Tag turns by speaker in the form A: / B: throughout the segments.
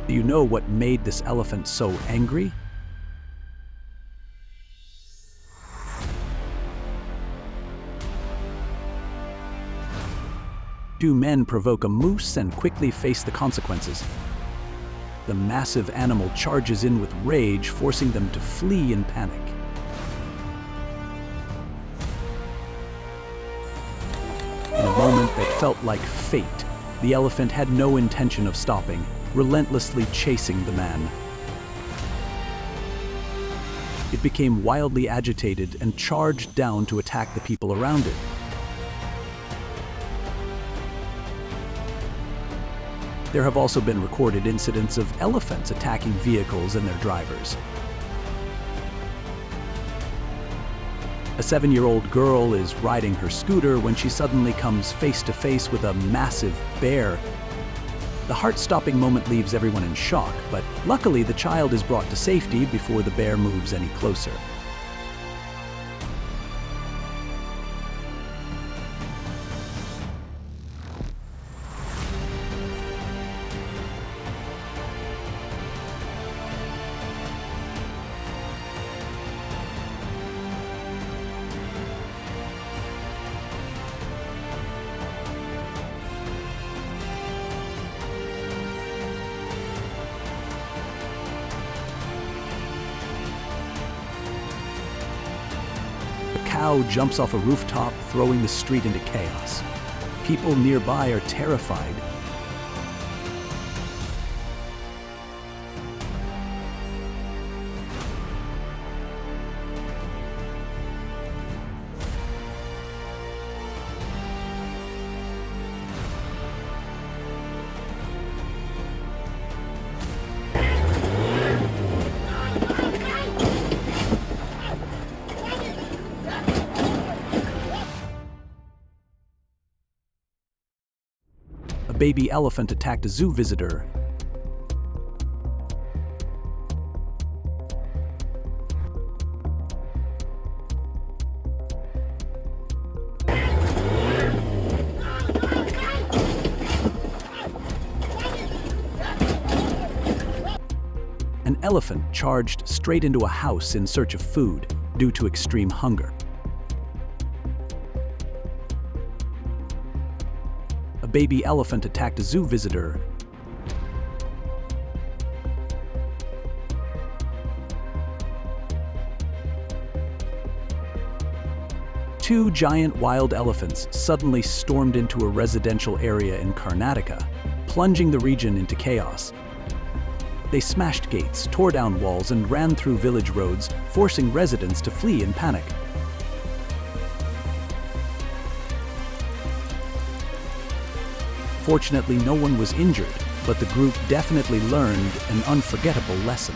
A: Do you know what made this elephant so angry? Two men provoke a moose and quickly face the consequences. The massive animal charges in with rage, forcing them to flee in panic. In a moment that felt like fate, the elephant had no intention of stopping, relentlessly chasing the man. It became wildly agitated and charged down to attack the people around it. There have also been recorded incidents of elephants attacking vehicles and their drivers. A 7-year-old girl is riding her scooter when she suddenly comes face to face with a massive bear. The heart-stopping moment leaves everyone in shock, but luckily the child is brought to safety before the bear moves any closer. A cow jumps off a rooftop, throwing the street into chaos. People nearby are terrified. A baby elephant attacked a zoo visitor. An elephant charged straight into a house in search of food due to extreme hunger. A baby elephant attacked a zoo visitor. Two giant wild elephants suddenly stormed into a residential area in Karnataka, plunging the region into chaos. They smashed gates, tore down walls, and ran through village roads, forcing residents to flee in panic. Fortunately, no one was injured, but the group definitely learned an unforgettable lesson.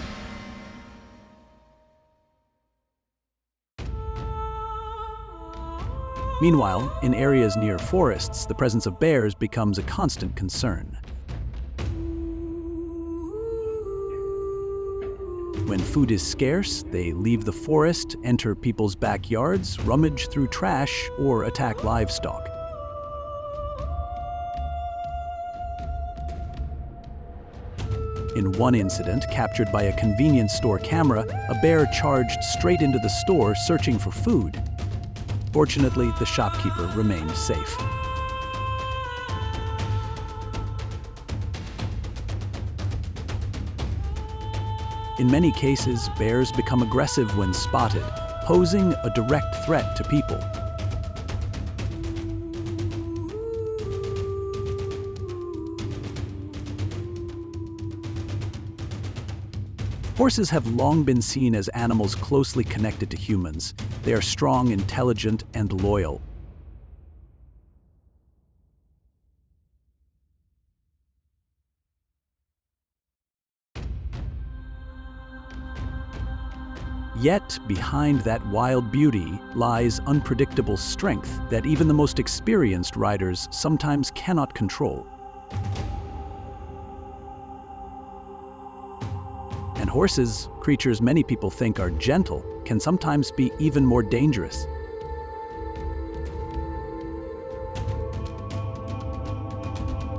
A: Meanwhile, in areas near forests, the presence of bears becomes a constant concern. When food is scarce, they leave the forest, enter people's backyards, rummage through trash, or attack livestock. In one incident, captured by a convenience store camera, a bear charged straight into the store searching for food. Fortunately, the shopkeeper remained safe. In many cases, bears become aggressive when spotted, posing a direct threat to people. Horses have long been seen as animals closely connected to humans. They are strong, intelligent, and loyal. Yet, behind that wild beauty lies unpredictable strength that even the most experienced riders sometimes cannot control. And horses, creatures many people think are gentle, can sometimes be even more dangerous.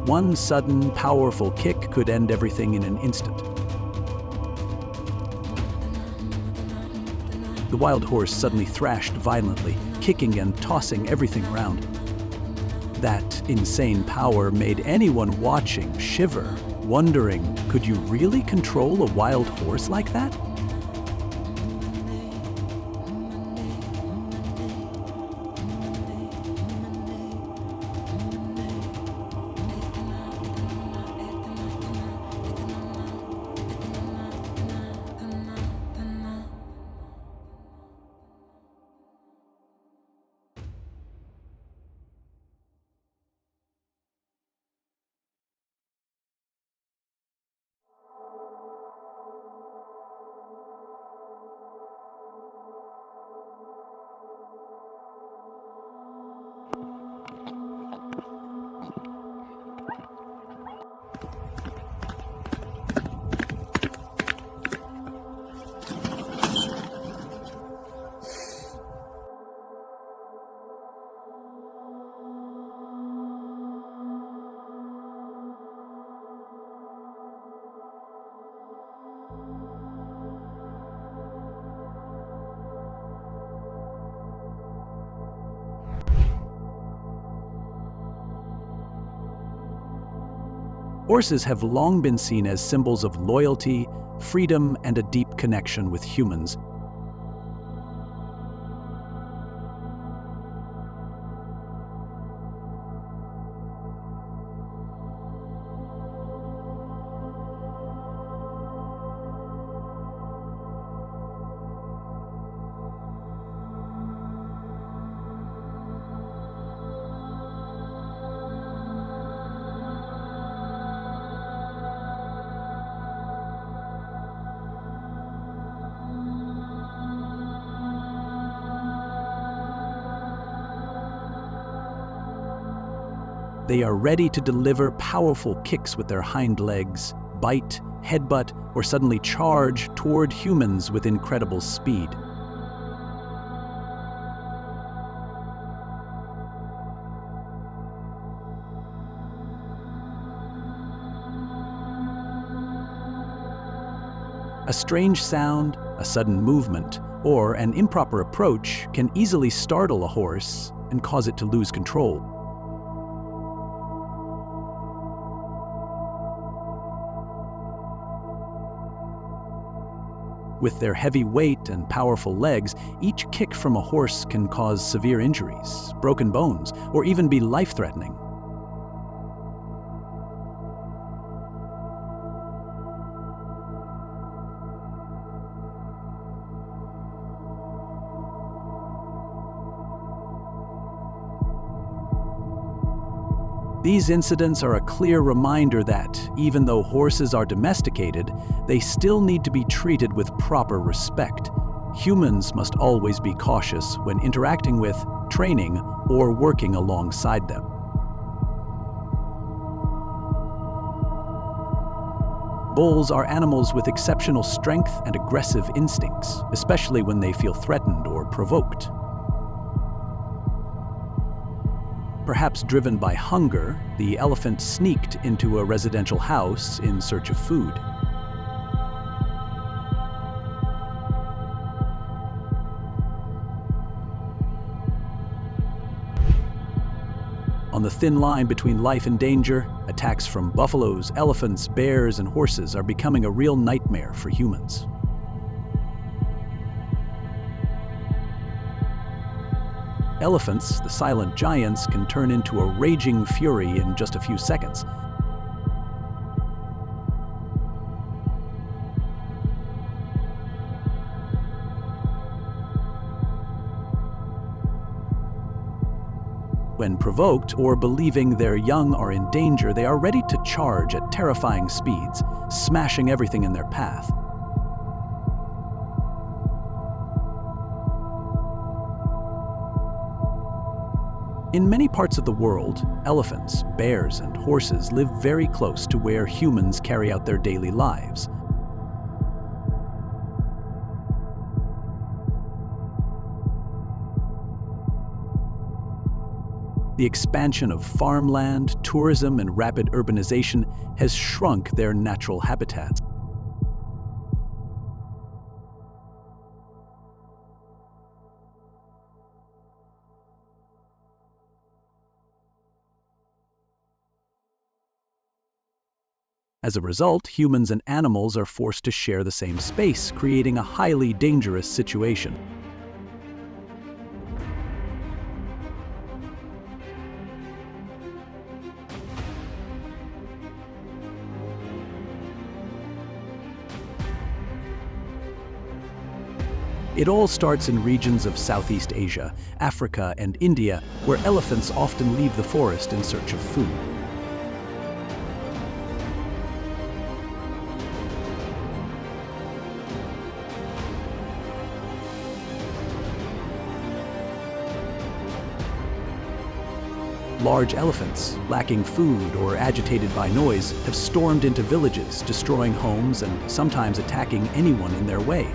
A: One sudden, powerful kick could end everything in an instant. The wild horse suddenly thrashed violently, kicking and tossing everything around. That insane power made anyone watching shiver, wondering, could you really control a wild horse like that? Horses have long been seen as symbols of loyalty, freedom, and a deep connection with humans. They are ready to deliver powerful kicks with their hind legs, bite, headbutt, or suddenly charge toward humans with incredible speed. A strange sound, a sudden movement, or an improper approach can easily startle a horse and cause it to lose control. With their heavy weight and powerful legs, each kick from a horse can cause severe injuries, broken bones, or even be life-threatening. These incidents are a clear reminder that, even though horses are domesticated, they still need to be treated with proper respect. Humans must always be cautious when interacting with, training, or working alongside them. Bulls are animals with exceptional strength and aggressive instincts, especially when they feel threatened or provoked. Perhaps driven by hunger, the elephant sneaked into a residential house in search of food. On the thin line between life and danger, attacks from buffaloes, elephants, bears, and horses are becoming a real nightmare for humans. Elephants, the silent giants, can turn into a raging fury in just a few seconds. When provoked or believing their young are in danger, they are ready to charge at terrifying speeds, smashing everything in their path. In many parts of the world, elephants, bears, and horses live very close to where humans carry out their daily lives. The expansion of farmland, tourism, and rapid urbanization has shrunk their natural habitats. As a result, humans and animals are forced to share the same space, creating a highly dangerous situation. It all starts in regions of Southeast Asia, Africa, and India, where elephants often leave the forest in search of food. Large elephants, lacking food or agitated by noise, have stormed into villages, destroying homes and sometimes attacking anyone in their way.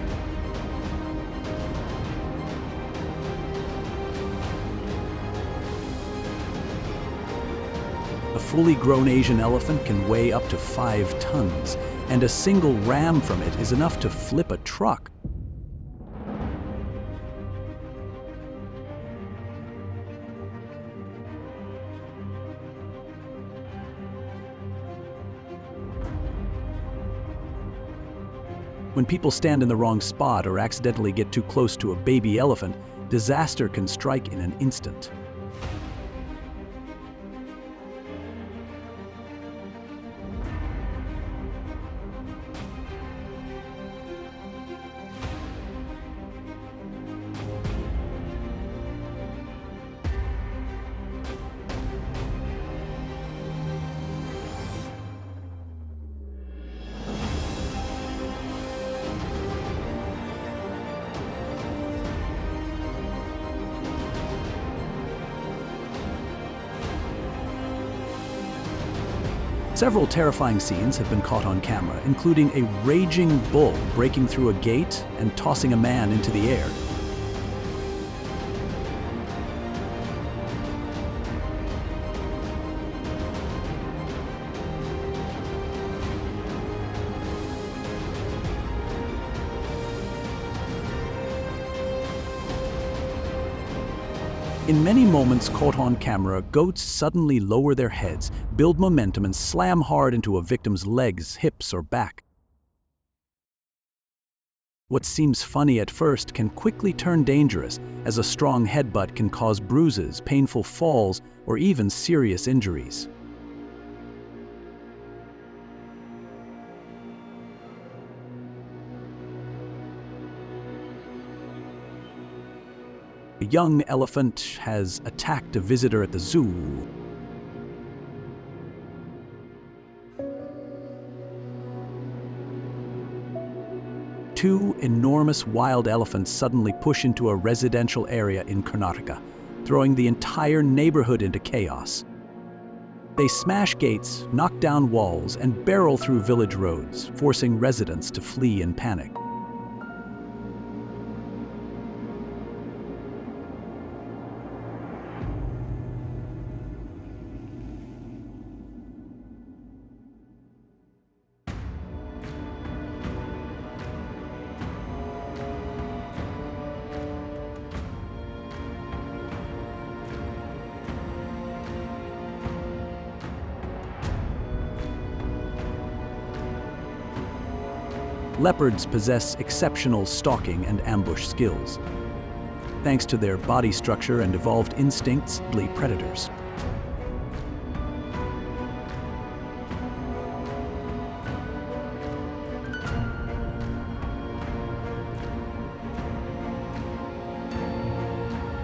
A: A fully grown Asian elephant can weigh up to 5 tons, and a single ram from it is enough to flip a truck. When people stand in the wrong spot or accidentally get too close to a baby elephant, disaster can strike in an instant. Several terrifying scenes have been caught on camera, including a raging bull breaking through a gate and tossing a man into the air. In many moments caught on camera, goats suddenly lower their heads, build momentum, and slam hard into a victim's legs, hips, or back. What seems funny at first can quickly turn dangerous, as a strong headbutt can cause bruises, painful falls, or even serious injuries. A young elephant has attacked a visitor at the zoo. Two enormous wild elephants suddenly push into a residential area in Karnataka, throwing the entire neighborhood into chaos. They smash gates, knock down walls, and barrel through village roads, forcing residents to flee in panic. Leopards possess exceptional stalking and ambush skills. Thanks to their body structure and evolved instincts, they predators.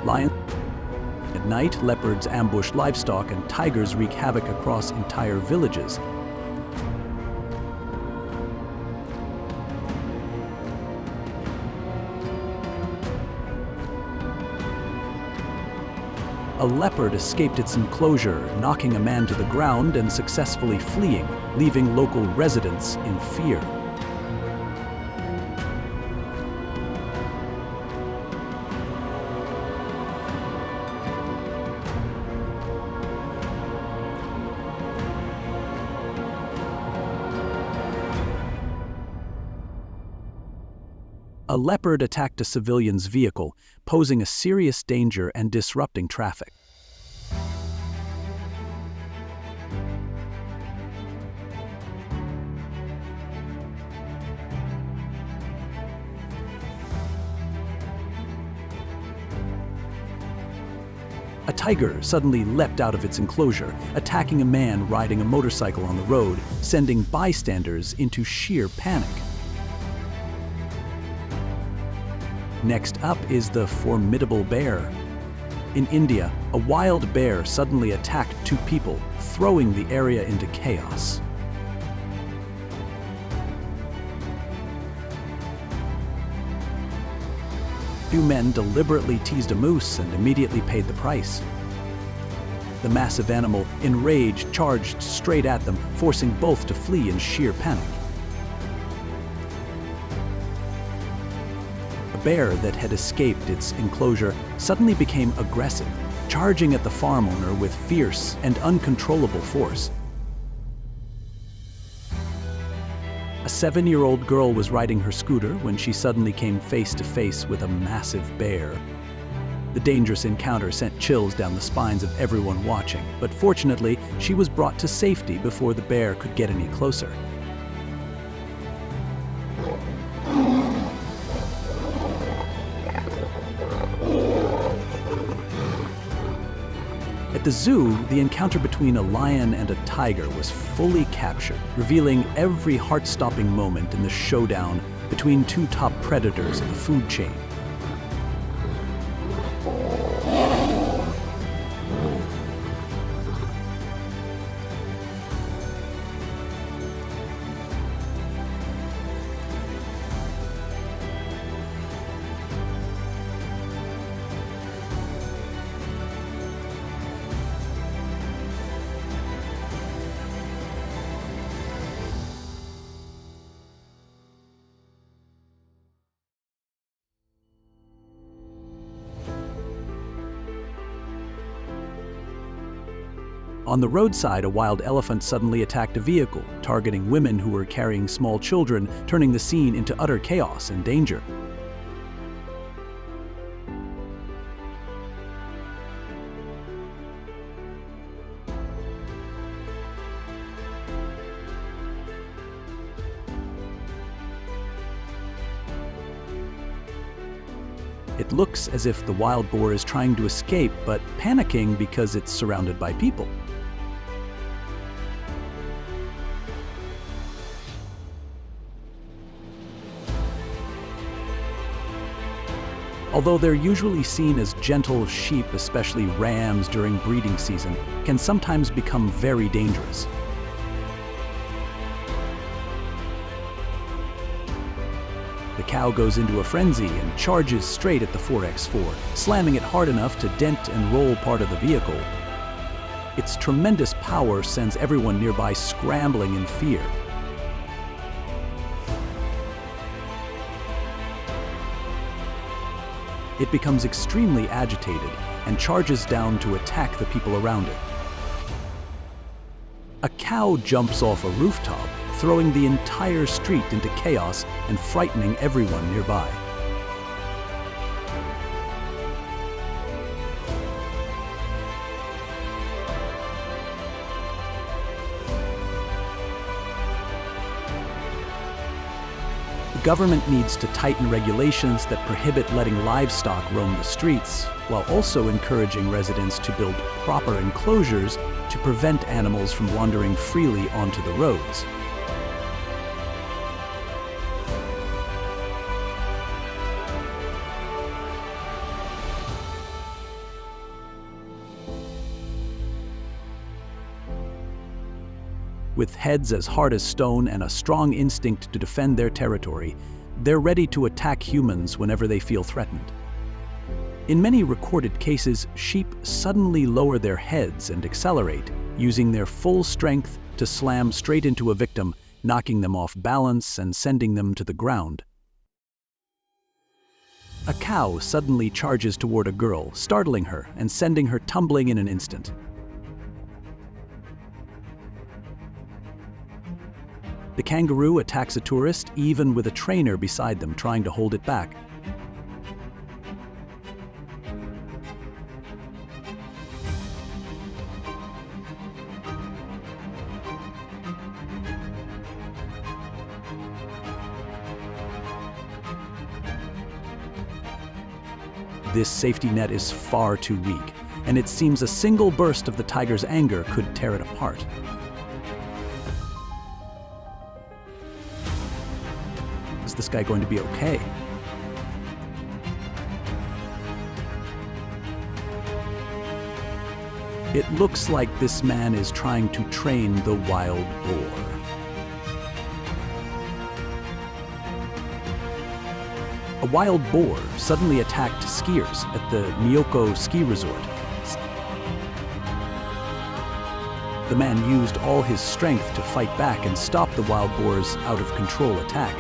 A: Lions. At night, leopards ambush livestock and tigers wreak havoc across entire villages. A leopard escaped its enclosure, knocking a man to the ground and successfully fleeing, leaving local residents in fear. a leopard attacked a civilian's vehicle, posing a serious danger and disrupting traffic. A tiger suddenly leapt out of its enclosure, attacking a man riding a motorcycle on the road, sending bystanders into sheer panic. Next up is the formidable bear. In India, a wild bear suddenly attacked two people, throwing the area into chaos. Two men deliberately teased a moose and immediately paid the price. The massive animal, enraged, charged straight at them, forcing both to flee in sheer panic. A bear that had escaped its enclosure suddenly became aggressive, charging at the farm owner with fierce and uncontrollable force. A 7-year-old girl was riding her scooter when she suddenly came face to face with a massive bear. The dangerous encounter sent chills down the spines of everyone watching, but fortunately, she was brought to safety before the bear could get any closer. At the zoo, the encounter between a lion and a tiger was fully captured, revealing every heart-stopping moment in the showdown between two top predators in the food chain. On the roadside, a wild elephant suddenly attacked a vehicle, targeting women who were carrying small children, turning the scene into utter chaos and danger. It looks as if the wild boar is trying to escape, but panicking because it's surrounded by people. Although they're usually seen as gentle sheep, especially rams during breeding season, can sometimes become very dangerous. The cow goes into a frenzy and charges straight at the 4x4, slamming it hard enough to dent and roll part of the vehicle. Its tremendous power sends everyone nearby scrambling in fear. It becomes extremely agitated and charges down to attack the people around it. A cow jumps off a rooftop, throwing the entire street into chaos and frightening everyone nearby. The government needs to tighten regulations that prohibit letting livestock roam the streets, while also encouraging residents to build proper enclosures to prevent animals from wandering freely onto the roads. With heads as hard as stone and a strong instinct to defend their territory, they're ready to attack humans whenever they feel threatened. In many recorded cases, sheep suddenly lower their heads and accelerate, using their full strength to slam straight into a victim, knocking them off balance and sending them to the ground. A cow suddenly charges toward a girl, startling her and sending her tumbling in an instant. The The kangaroo attacks a tourist, even with a trainer beside them trying to hold it back. This safety net is far too weak, and it seems a single burst of the tiger's anger could tear it apart. Is this guy going to be okay? It looks like this man is trying to train the wild boar. A wild boar suddenly attacked skiers at the Myoko ski resort. The man used all his strength to fight back and stop the wild boar's out-of-control attack.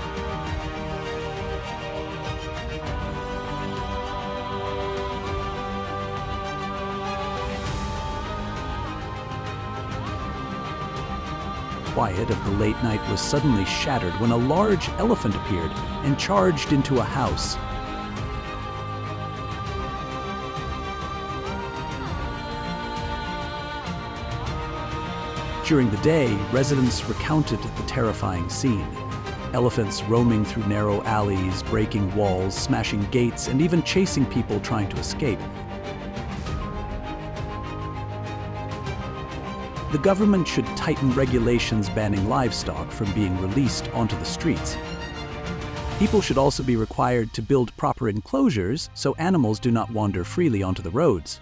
A: Quiet of the late night was suddenly shattered when a large elephant appeared and charged into a house. During the day, residents recounted the terrifying scene. Elephants roaming through narrow alleys, breaking walls, smashing gates, and even chasing people trying to escape. The government should tighten regulations banning livestock from being released onto the streets. People should also be required to build proper enclosures so animals do not wander freely onto the roads.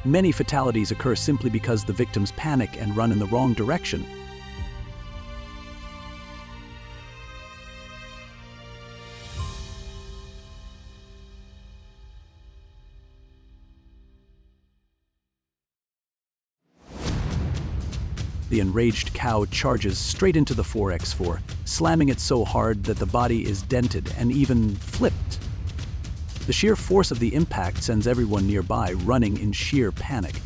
A: Many fatalities occur simply because the victims panic and run in the wrong direction. The enraged cow charges straight into the 4x4, slamming it so hard that the body is dented and even flipped. The sheer force of the impact sends everyone nearby running in sheer panic.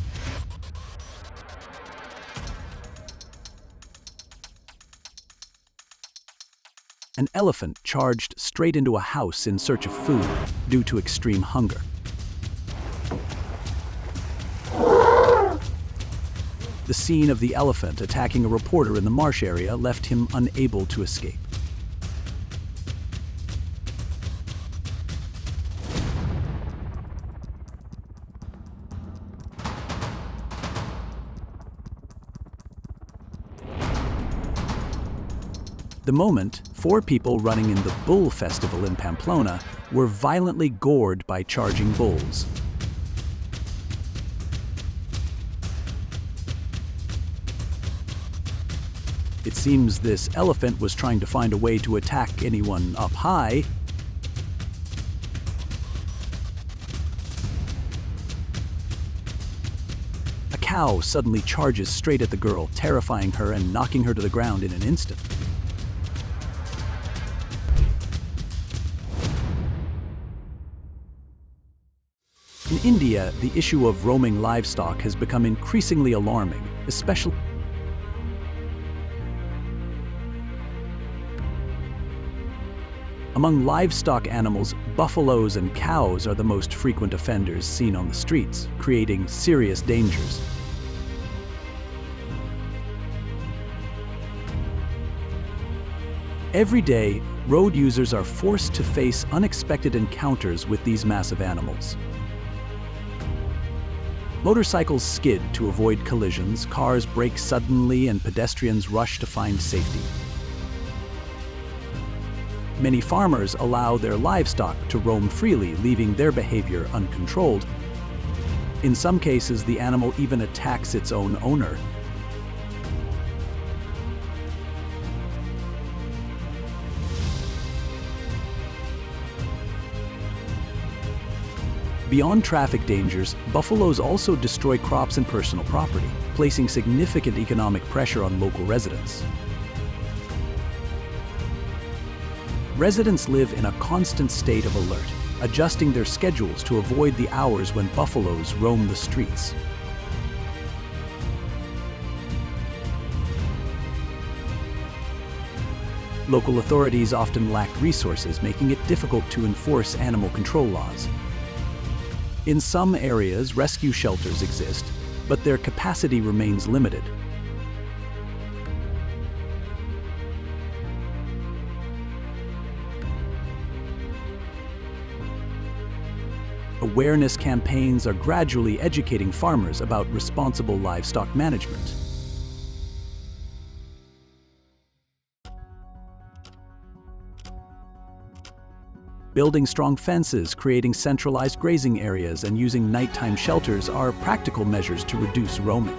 A: An elephant charged straight into a house in search of food due to extreme hunger. The scene of the elephant attacking a reporter in the marsh area left him unable to escape. The moment, 4 people running in the Bull Festival in Pamplona were violently gored by charging bulls. It seems this elephant was trying to find a way to attack anyone up high. A cow suddenly charges straight at the girl, terrifying her and knocking her to the ground in an instant. In India, the issue of roaming livestock has become increasingly alarming, especially among livestock animals. Buffaloes and cows are the most frequent offenders seen on the streets, creating serious dangers. Every day, road users are forced to face unexpected encounters with these massive animals. Motorcycles skid to avoid collisions, cars brake suddenly, and pedestrians rush to find safety. Many farmers allow their livestock to roam freely, leaving their behavior uncontrolled. In some cases, the animal even attacks its own owner. Beyond traffic dangers, buffaloes also destroy crops and personal property, placing significant economic pressure on local residents. Residents live in a constant state of alert, adjusting their schedules to avoid the hours when buffaloes roam the streets. Local authorities often lack resources, making it difficult to enforce animal control laws. In some areas, rescue shelters exist, but their capacity remains limited. Awareness campaigns are gradually educating farmers about responsible livestock management. Building strong fences, creating centralized grazing areas, and using nighttime shelters are practical measures to reduce roaming.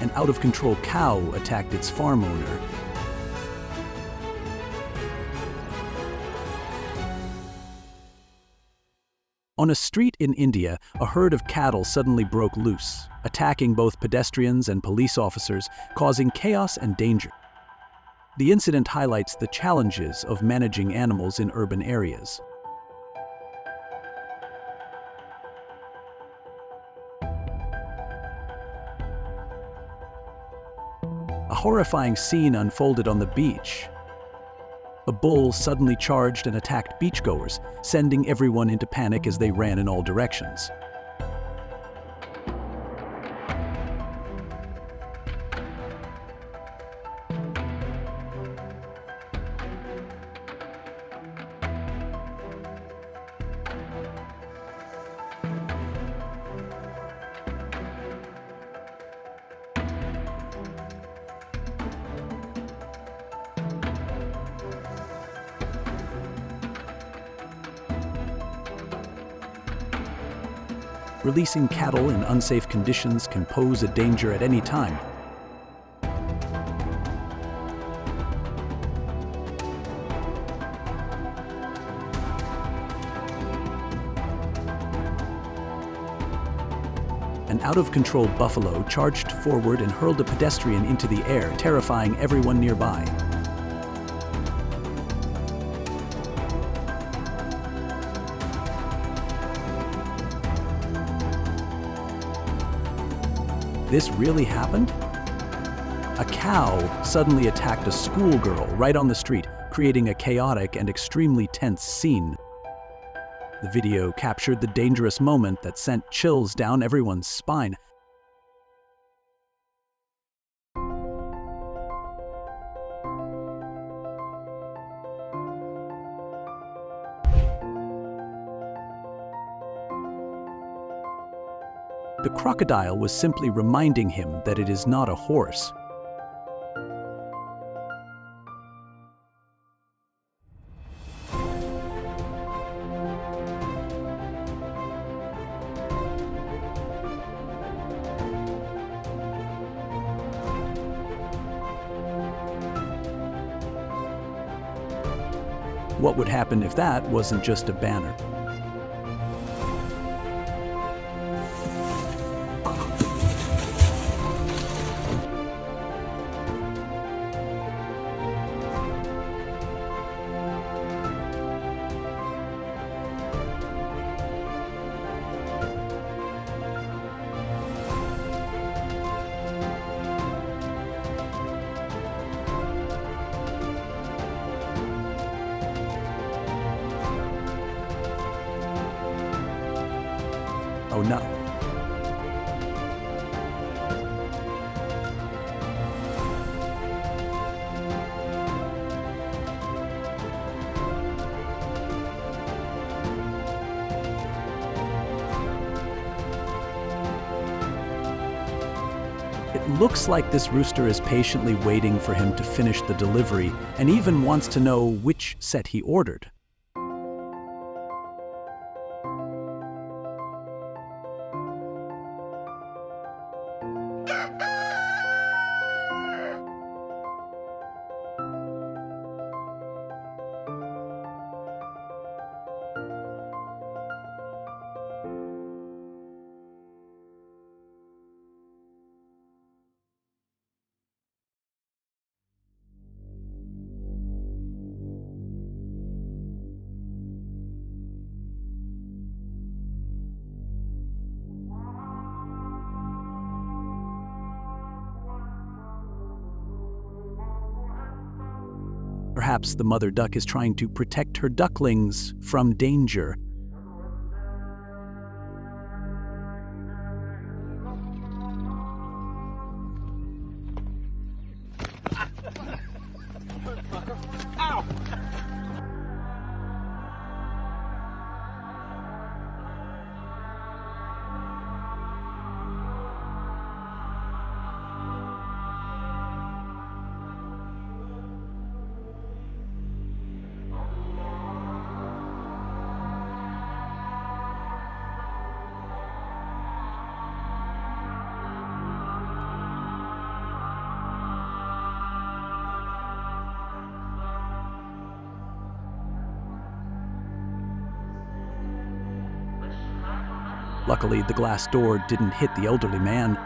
A: An out-of-control cow attacked its farm owner. On a street in India, a herd of cattle suddenly broke loose, attacking both pedestrians and police officers, causing chaos and danger. The incident highlights the challenges of managing animals in urban areas. A horrifying scene unfolded on the beach. A bull suddenly charged and attacked beachgoers, sending everyone into panic as they ran in all directions. Releasing cattle in unsafe conditions can pose a danger at any time. An out-of-control buffalo charged forward and hurled a pedestrian into the air, terrifying everyone nearby. This really happened? A cow suddenly attacked a schoolgirl right on the street, creating a chaotic and extremely tense scene. The video captured the dangerous moment that sent chills down everyone's spine. The crocodile was simply reminding him that it is not a horse. What would happen if that wasn't just a banner? Oh no. It looks like this rooster is patiently waiting for him to finish the delivery and even wants to know which set he ordered. Perhaps the mother duck is trying to protect her ducklings from danger. Luckily, the glass door didn't hit the elderly man.